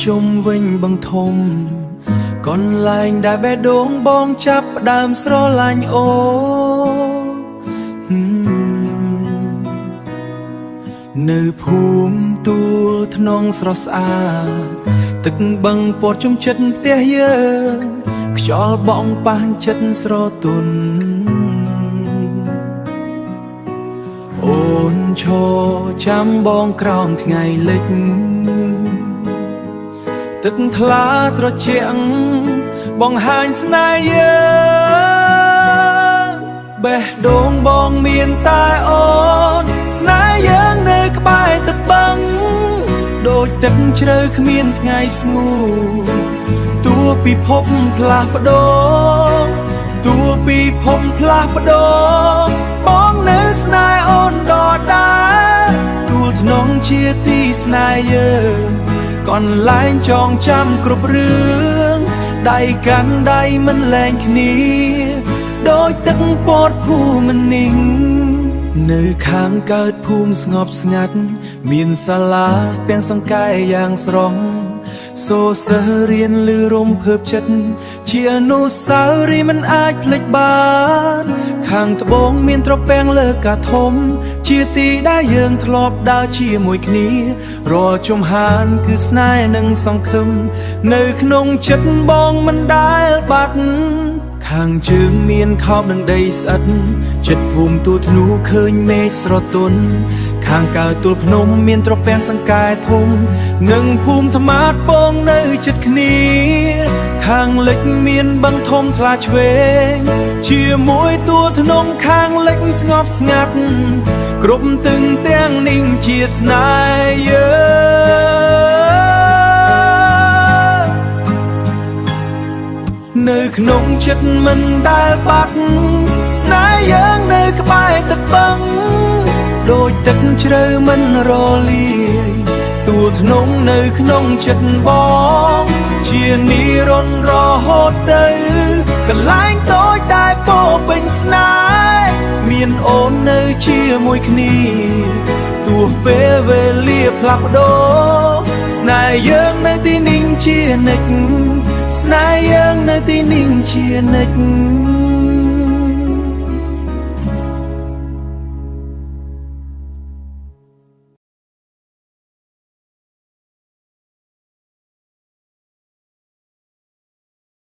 ជុំវិញបង្ធំកន្លែងដែលបេះដូងបងចាប់ផ្ដើមស្រឡាញ់អូនៅភូមិទួលថ្នងស្រស់ស្អាតទឹកបឹងពតជុំចិត្តផ្ទះយើងខ្យល់បងប៉ះចិត្តស្រទន់អូនឈរចាំបងក្រោមថ្ងៃលិចទឹកថ្លាត្រជាក់បង្ហាញស្នេហ៍យើងបេះដូងបងមានតែអូនស្នេហ៍យើងនៅក្បែរទឹកបឹងដូចទឹកជ្រៅគ្មានថ្ងៃស្ងួនតួពិភពផ្លាស់ប្ដូរតួពិភពផ្លាស់ប្ដូរបងនៅស្នេហ៍អូនដដែលទួលថ្នងជាទីស្នេហ៍យើងកន្លែងចងចាំគ្រប់រឿងដៃកាន់ដៃមិនលែងគ្នាដូចទឹកពតភូមិនីងនៅខាងកើតភូមិស្ងប់ស្ងាត់មានសាលាពាំងសង្កែយ៉ាងស្រស់សូរសិស្សរៀនឮរំភើបចិត្តជាអនុស្សាវរីយ៍មិនអាចភ្លេចបានខាងត្បូងមានត្រពាំងលើកាធំជាទីដែលយើងធ្លាប់ដើរជាមួយគ្នារាល់ជំហានគឺស្នេហ៍និងសង្ឃឹមនៅក្នុងចិត្តបងមិនដែលបាត់ខាងជើងមានខោបនឹងដីស្អិតចិត្តភូមិទួលធ្នូឃើញមេឃស្រទន់ខាងកើតទួលភ្នំមានត្រពាំងសង្កែធំនិងភូមិថ្មាតពងនៅជិតគ្នាខាងលិចមានបឹងធំថ្លាឆ្វេងជាមួយទួលធ្នំខាងលិចស្ងប់ស្ងាត់គ្រប់ទឹងទាំងនេះជាស្នេហ៍យើងនៅក្នុងចិត្តមិនដែលបាត់ស្នេហ៍យើងនៅក្បែរទឹកបឹងដូចទឹកជ្រៅមិនរលាយទួលធ្នំនៅក្នុងចិត្តបងជានិរន្តរ៍រហូតទៅកន្លែងតូចដែលពោពេញស្នេហ៍មានអូននៅជាមួយគ្នាទោះពេលវេលាផ្លាស់ប្ដូរស្នេហ៍យើងនៅទីនេះជានិច្ចស្នេហ៍យើងនៅទីនេះជានិច្ច